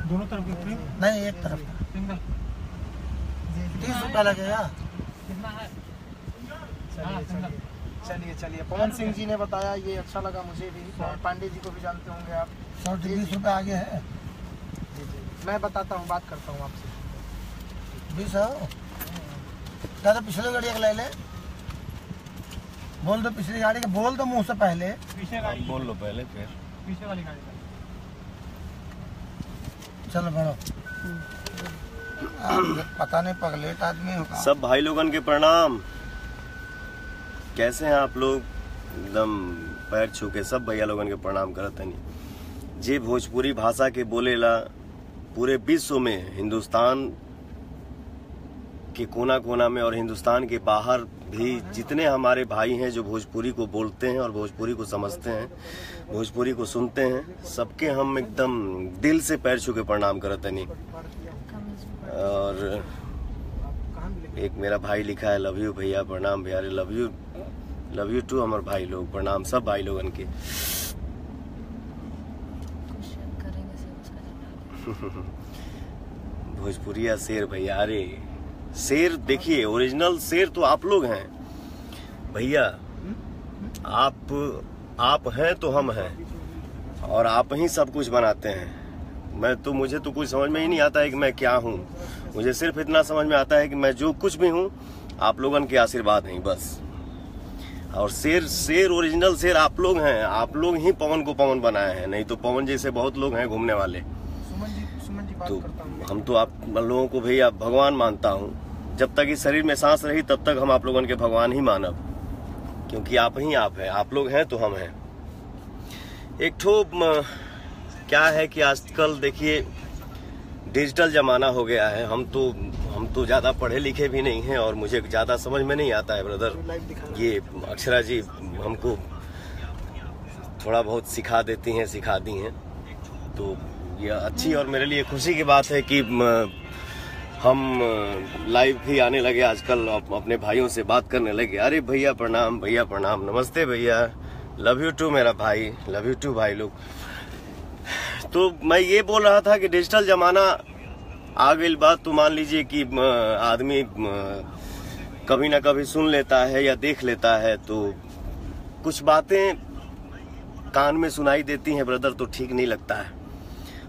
दोनों तरफ के फ्री? नहीं, एक तरफ का। सिंगल 30 रुपया लगेगा। कितना है? चलिए चलिए। पवन सिंह जी ने बताया, ये अच्छा लगा मुझे भी। और पांडे जी को भी जानते होंगे आप। 100 से 20 रुपया आगे है। जी जी, मैं बताता हूँ, बात करता हूँ आपसे। 20 है क्या? तो पिछले गाड़ी का ले ले। बोल दो पिछली गाड़ी का, बोल दो मुँह से पहले। पीछे गाड़ी बोल लो पहले, फिर पीछे वाली गाड़ी का। चलो बढ़ो। पता नहीं पगलेट आदमी होगा। सब भाई लोगन के प्रणाम। कैसे हैं आप लोग? एकदम पैर छू के सब भैया लोगन के प्रणाम करत हनी। जे भोजपुरी भाषा के बोलेला पूरे विश्व में, हिंदुस्तान के कोना कोना में और हिंदुस्तान के बाहर भी जितने हमारे भाई हैं जो भोजपुरी को बोलते हैं और भोजपुरी को समझते हैं, भोजपुरी को सुनते हैं, सबके हम एकदम दिल से पैर छू के प्रणाम करत हनी। और एक मेरा भाई लिखा है, लव यू भैया, प्रणाम भैया। लव यू टू हमारे भाई लोग, प्रणाम सब भाई लोगन के। भोजपुरिया शेर भैया, अरे शेर देखिए, ओरिजिनल शेर तो आप लोग हैं भैया। आप हैं तो हम हैं, और आप ही सब कुछ बनाते हैं। मुझे तो कुछ समझ में ही नहीं आता है कि मैं क्या हूँ। मुझे सिर्फ इतना समझ में आता है कि मैं जो कुछ भी हूँ आप लोगन के आशीर्वाद हैं बस। और शेर ओरिजिनल शेर आप लोग हैं। आप लोग ही पवन को पवन बनाए हैं, नहीं तो पवन जैसे बहुत लोग हैं घूमने वाले। सुमन जी बात तो करता हूँ। हम तो आप लोगों को भैया भगवान मानता हूँ। जब तक इस शरीर में सांस रही तब तक हम आप लोगों के भगवान ही मानब, क्योंकि आप ही आप हैं। आप लोग हैं तो हम हैं। एक ठो क्या है कि आजकल देखिए डिजिटल जमाना हो गया है। हम तो ज्यादा पढ़े लिखे भी नहीं हैं और मुझे ज्यादा समझ में नहीं आता है ब्रदर। ये अक्षरा जी हमको थोड़ा बहुत सिखा दी हैं। तो ये अच्छी और मेरे लिए खुशी की बात है कि हम लाइव भी आने लगे आजकल, अपने भाइयों से बात करने लगे। अरे भैया प्रणाम, भैया प्रणाम, नमस्ते भैया, लव यू टू मेरा भाई, लव यू टू भाई लोग। तो मैं ये बोल रहा था कि डिजिटल जमाना आ गई बात, तो मान लीजिए कि आदमी कभी ना कभी सुन लेता है या देख लेता है, तो कुछ बातें कान में सुनाई देती हैं ब्रदर, तो ठीक नहीं लगता है।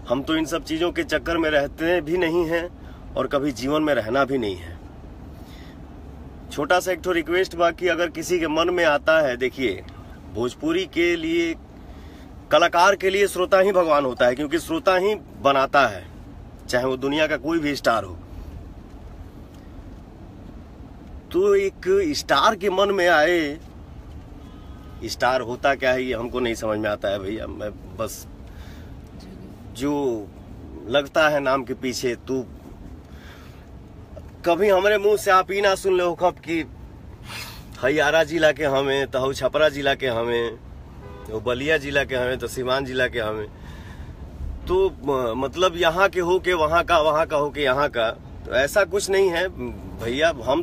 हम तो इन सब चीजों के चक्कर में रहते भी नहीं हैं और कभी जीवन में रहना भी नहीं है। छोटा सा एक ठो रिक्वेस्ट बाकी, अगर किसी के मन में आता है, देखिए भोजपुरी के लिए, कलाकार के लिए श्रोता ही भगवान होता है, क्योंकि श्रोता ही बनाता है, चाहे वो दुनिया का कोई भी स्टार हो। तो एक स्टार के मन में आए, स्टार होता क्या है ये हमको नहीं समझ में आता है भैया। मैं बस जो लगता है नाम के पीछे, तू कभी हमारे मुंह से आप ही ना सुन ले कब कि हयारा जिला के हमें, तो छपरा जिला के हमें, तो बलिया जिला के हमें, तो सीवान जिला के हमें, तो मतलब यहाँ के हो के वहाँ का, वहाँ का हो के यहाँ का। तो ऐसा कुछ नहीं है भैया। हम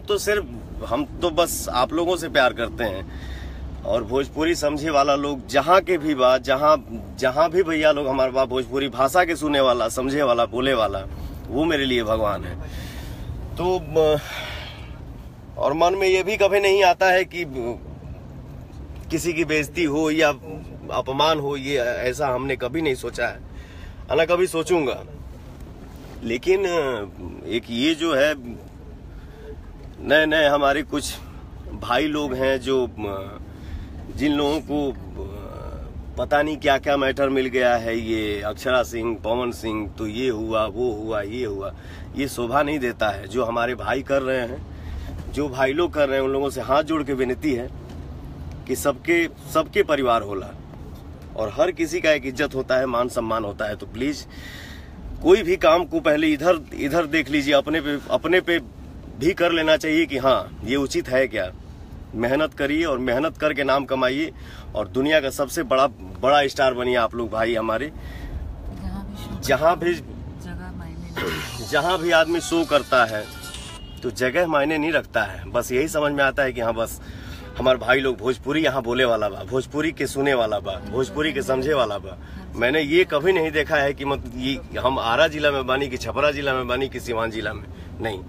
तो बस आप लोगों से प्यार करते हैं। और भोजपुरी समझे वाला लोग जहाँ के भी बात, जहाँ भी भैया लोग हमारे बात भोजपुरी भाषा के सुने वाला, समझे वाला, बोले वाला, वो मेरे लिए भगवान है। तो और मन में ये भी कभी नहीं आता है कि किसी की बेइज्जती हो या अपमान हो, ये ऐसा हमने कभी नहीं सोचा है, ना कभी सोचूंगा। लेकिन एक ये जो है, नए नए हमारे कुछ भाई लोग हैं जो जिन लोगों को पता नहीं क्या क्या मैटर मिल गया है, ये अक्षरा सिंह, पवन सिंह, तो ये हुआ, वो हुआ, ये हुआ, ये शोभा नहीं देता है। जो हमारे भाई कर रहे हैं, जो भाई लोग कर रहे हैं, उन लोगों से हाथ जोड़ के विनती है कि सबके परिवार होला और हर किसी का एक इज्जत होता है, मान सम्मान होता है। तो प्लीज कोई भी काम को पहले इधर देख लीजिए, अपने पे भी कर लेना चाहिए कि हाँ ये उचित है क्या। मेहनत करिए और मेहनत करके नाम कमाइए और दुनिया का सबसे बड़ा स्टार बनिए आप लोग भाई हमारे। जहाँ भी आदमी शो करता है तो जगह मायने नहीं रखता है। बस यही समझ में आता है कि हाँ बस हमारे भाई लोग भोजपुरी यहाँ बोले वाला बा, भोजपुरी के सुने वाला बा, भोजपुरी के समझे वाला बा। मैंने ये कभी नहीं देखा है कि ये हम आरा जिला में बानी कि छपरा जिला में बानी कि सिवान जिला में, नहीं।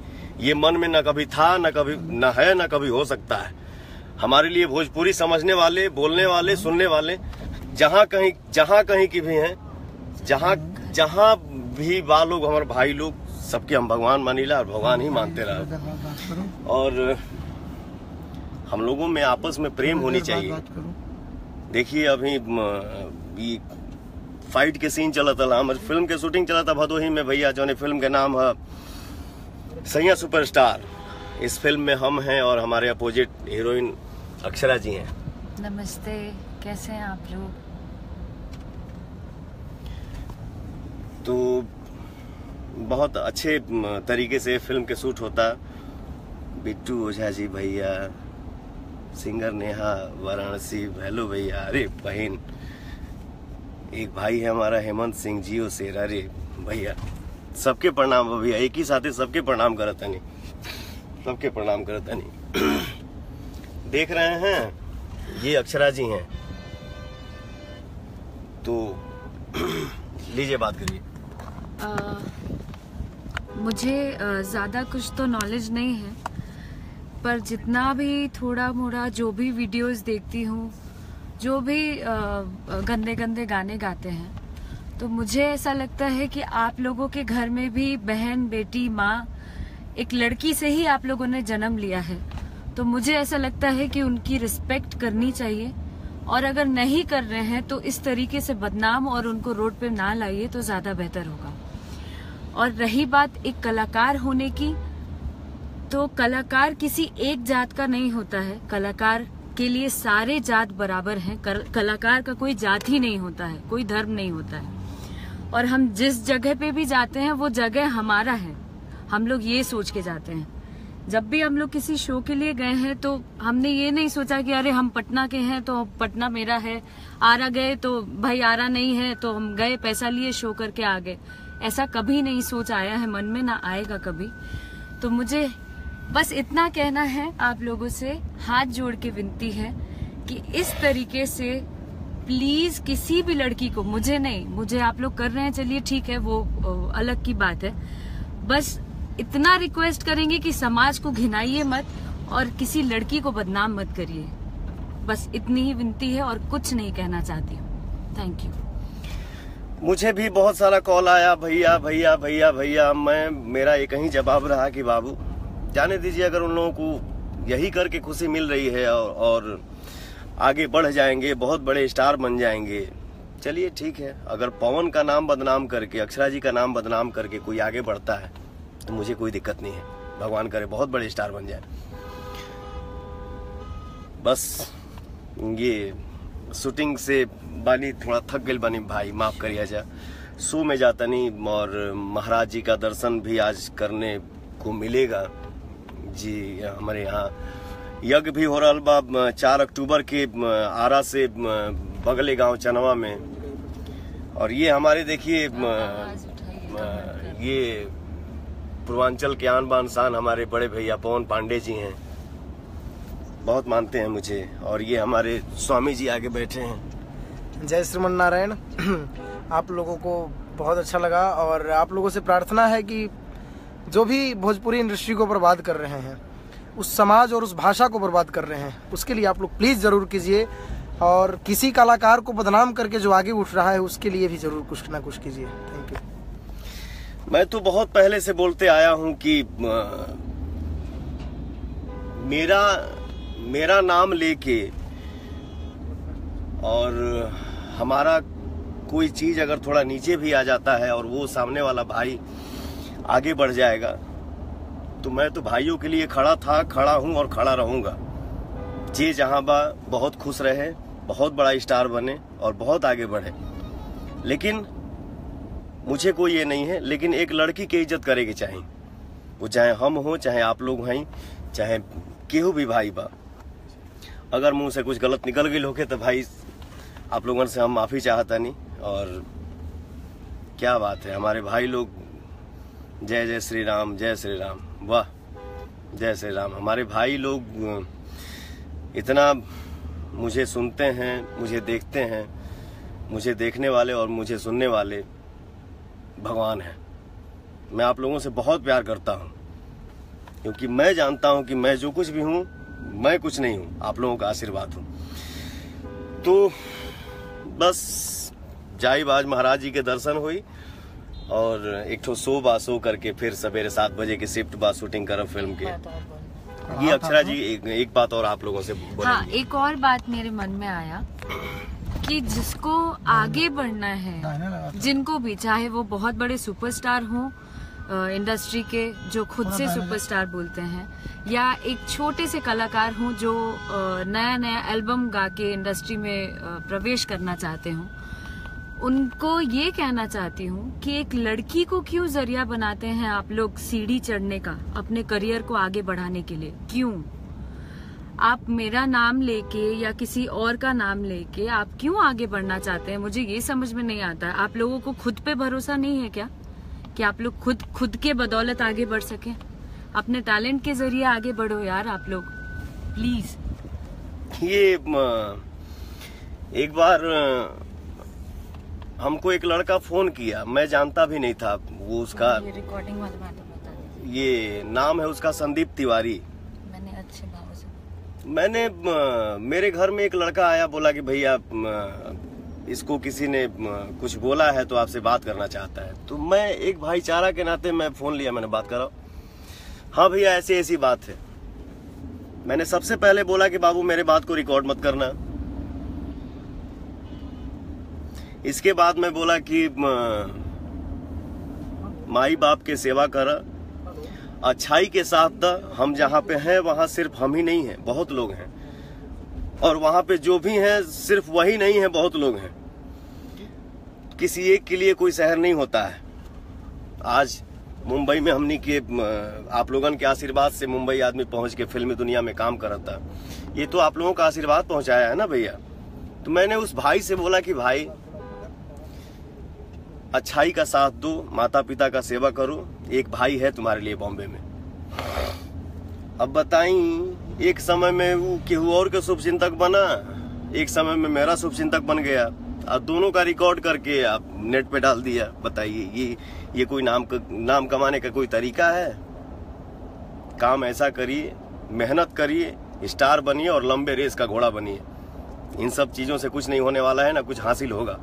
ये मन में न कभी था, न कभी न है, न कभी हो सकता है। हमारे लिए भोजपुरी समझने वाले, बोलने वाले, सुनने वाले जहाँ कहीं की भी हैं, जहाँ भी बा लोग, हमारे भाई लोग, सबके हम भगवान मानीला और भगवान ही मानते रहे। और हम लोगों में आपस में प्रेम होनी चाहिए। देखिए अभी ये फाइट के सीन चला था, हमारे फिल्म के शूटिंग चला था भदोही में भैया, जो फिल्म के नाम है सैया सुपरस्टार। इस फिल्म में हम हैं और हमारे अपोजिट हीरोइन अक्षरा जी हैं। नमस्ते, कैसे हैं आप लोग? तो बहुत अच्छे तरीके से फिल्म के शूट होता। बिट्टू ओझा जी भैया, सिंगर नेहा वाराणसी, हेलो भैया, अरे बहन, एक भाई है हमारा हेमंत सिंह जियो से, अरे भैया सबके प्रणाम भैया, एक ही साथ सबके प्रणाम करता नहीं, सबके प्रणाम करता नहीं। देख रहे हैं ये अक्षरा जी हैं, तो लीजिए बात करिए। मुझे ज़्यादा कुछ तो नॉलेज नहीं है, पर जितना भी थोड़ा मोड़ा जो भी वीडियोस देखती हूँ, जो भी गंदे गंदे गाने गाते हैं, तो मुझे ऐसा लगता है कि आप लोगों के घर में भी बहन, बेटी, माँ, एक लड़की से ही आप लोगों ने जन्म लिया है। तो मुझे ऐसा लगता है कि उनकी रिस्पेक्ट करनी चाहिए, और अगर नहीं कर रहे हैं तो इस तरीके से बदनाम और उनको रोड पे ना लाइए तो ज्यादा बेहतर होगा। और रही बात एक कलाकार होने की, तो कलाकार किसी एक जात का नहीं होता है। कलाकार के लिए सारे जात बराबर हैं। कलाकार का कोई जात ही नहीं होता है, कोई धर्म नहीं होता है। और हम जिस जगह पे भी जाते हैं वो जगह हमारा है, हम लोग ये सोच के जाते हैं। जब भी हम लोग किसी शो के लिए गए हैं तो हमने ये नहीं सोचा कि अरे हम पटना के हैं तो पटना मेरा है, आरा गए तो भाई आरा नहीं है तो हम गए, पैसा लिए, शो करके आ गए। ऐसा कभी नहीं सोच आया है मन में, ना आएगा कभी। तो मुझे बस इतना कहना है, आप लोगों से हाथ जोड़ के विनती है कि इस तरीके से प्लीज किसी भी लड़की को, मुझे नहीं, मुझे आप लोग कर रहे हैं, चलिए ठीक है, वो अलग की बात है। बस इतना रिक्वेस्ट करेंगे कि समाज को घिनाइए मत और किसी लड़की को बदनाम मत करिए। बस इतनी ही विनती है और कुछ नहीं कहना चाहती हूँ। Thank you. मुझे भी बहुत सारा कॉल आया, भैया भैया भैया भैया। मेरा एक ही जवाब रहा कि बाबू जाने दीजिए, अगर उन लोगों को यही करके खुशी मिल रही है और आगे बढ़ जाएंगे, बहुत बड़े स्टार बन जाएंगे, चलिए ठीक है। अगर पवन का नाम बदनाम करके, अक्षरा जी का नाम बदनाम करके कोई आगे बढ़ता है तो मुझे कोई दिक्कत नहीं है। भगवान करे बहुत बड़े स्टार बन जाए। बस ये शूटिंग से बानी थोड़ा थक गई बानी भाई, माफ करिए जा। शो में जाता नहीं और महाराज जी का दर्शन भी आज करने को मिलेगा जी। हमारे यहाँ यज्ञ भी हो रहा बा 4 अक्टूबर के आरा से बगले गांव चनवा में। और ये हमारे देखिए ये पूर्वांचल के आन बान शान हमारे बड़े भैया पवन पांडे जी हैं, बहुत मानते हैं मुझे। और ये हमारे स्वामी जी आगे बैठे हैं। जय श्रीमन नारायण। आप लोगों को बहुत अच्छा लगा और आप लोगों से प्रार्थना है कि जो भी भोजपुरी इंडस्ट्री को बर्बाद कर रहे हैं, उस समाज और उस भाषा को बर्बाद कर रहे हैं, उसके लिए आप लोग प्लीज़ ज़रूर कीजिए। और किसी कलाकार को बदनाम करके जो आगे उठ रहा है उसके लिए भी ज़रूर कुछ ना कुछ कीजिए। Thank you. मैं तो बहुत पहले से बोलते आया हूं कि मेरा नाम लेके और हमारा कोई चीज अगर थोड़ा नीचे भी आ जाता है और वो सामने वाला भाई आगे बढ़ जाएगा, तो मैं तो भाइयों के लिए खड़ा था, खड़ा हूं और खड़ा रहूंगा। जे जहां बा बहुत खुश रहे, बहुत बड़ा स्टार बने और बहुत आगे बढ़े। लेकिन मुझे कोई ये नहीं है, लेकिन एक लड़की की इज्जत करेगी चाहिए, वो चाहे हम हो, चाहे आप लोग हैं, चाहे केहू भी भाई बा। अगर मुंह से कुछ गलत निकल गई होके तो भाई आप लोगों से हम माफी चाहता नहीं। और क्या बात है, हमारे भाई लोग जय जय श्री राम, जय श्री राम, वाह जय श्री राम। हमारे भाई लोग इतना मुझे सुनते हैं, मुझे देखते हैं, मुझे देखने वाले और मुझे सुनने वाले भगवान हैं। मैं आप लोगों से बहुत प्यार करता हूँ, क्योंकि मैं जानता हूँ कि मैं जो कुछ भी हूँ, मैं कुछ नहीं हूँ, आप लोगों का आशीर्वाद हूँ। तो बस जाईबाज महाराज जी के दर्शन हुई और एक ठो शो करके फिर सवेरे 7 बजे की शिफ्ट बाद शूटिंग करब फिल्म के। ये अक्षरा जी एक बात और आप लोगों से बोलेंगे। हाँ, एक और बात मेरे मन में आया कि जिसको आगे बढ़ना है, जिनको भी, चाहे वो बहुत बड़े सुपरस्टार हों इंडस्ट्री के, जो खुद से सुपरस्टार बोलते हैं, या एक छोटे से कलाकार हों जो नया नया एल्बम गा के इंडस्ट्री में प्रवेश करना चाहते हों, उनको ये कहना चाहती हूँ कि एक लड़की को क्यों जरिया बनाते हैं आप लोग सीढ़ी चढ़ने का, अपने करियर को आगे बढ़ाने के लिए? क्यों आप मेरा नाम लेके या किसी और का नाम लेके आप क्यों आगे बढ़ना चाहते हैं? मुझे ये समझ में नहीं आता है। आप लोगों को खुद पे भरोसा नहीं है क्या कि आप लोग खुद के बदौलत आगे बढ़ सके? अपने टैलेंट के जरिए आगे बढ़ो यार आप लोग, प्लीज। ये एक बार हमको एक लड़का फोन किया, मैं जानता भी नहीं था वो उसका, ये रिकॉर्डिंग वाली बात बता दीजिए। ये नाम है उसका संदीप तिवारी। मैंने अच्छे भाव से मेरे घर में एक लड़का आया, बोला कि भैया इसको किसी ने कुछ बोला है तो आपसे बात करना चाहता है। तो मैं एक भाईचारा के नाते मैं फोन लिया, मैंने बात करा। हाँ भैया ऐसी ऐसी बात है। मैंने सबसे पहले बोला कि बाबू मेरे बात को रिकॉर्ड मत करना। इसके बाद मैं बोला कि माई बाप के सेवा कर, अच्छाई के साथ द। हम जहाँ पे हैं वहाँ सिर्फ हम ही नहीं हैं, बहुत लोग हैं, और वहाँ पे जो भी हैं सिर्फ वही नहीं है, बहुत लोग हैं। किसी एक के लिए कोई शहर नहीं होता है। आज मुंबई में हमने के आप लोगों के आशीर्वाद से मुंबई आदमी पहुंच के फिल्मी दुनिया में काम कर रहा था। ये तो आप लोगों का आशीर्वाद पहुंचाया है ना भैया। तो मैंने उस भाई से बोला कि भाई अच्छाई का साथ दो, माता पिता का सेवा करो, एक भाई है तुम्हारे लिए बॉम्बे में। अब बताई, एक समय में वो केहू और के शुभ चिंतक बना, एक समय में मेरा शुभ चिंतक बन गया, और दोनों का रिकॉर्ड करके आप नेट पे डाल दिया। बताइए ये कोई नाम कमाने का कोई तरीका है? काम ऐसा करिए, मेहनत करिए, स्टार बनिए और लंबे रेस का घोड़ा बनिए। इन सब चीजों से कुछ नहीं होने वाला है, ना कुछ हासिल होगा।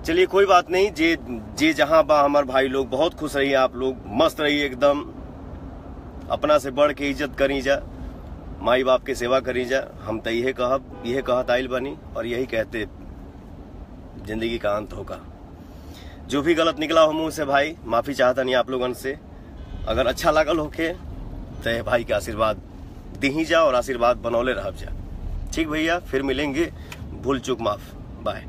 चलिए कोई बात नहीं, जे जहां बा हमारे भाई लोग, बहुत खुश रहिए, आप लोग मस्त रहिए एकदम, अपना से बढ़ के इज्जत करी जा, माई बाप के सेवा करी जा। हम तो यही कहत आइल बनी और यही कहते जिंदगी का अंत होगा। जो भी गलत निकला हो मुंह से भाई, माफी चाहता नहीं आप लोगों से। अगर अच्छा लागल होके तो भाई के आशीर्वाद दी ही जा और आशीर्वाद बनौले रह जा। ठीक भैया, फिर मिलेंगे, भूल चूक माफ, बाय।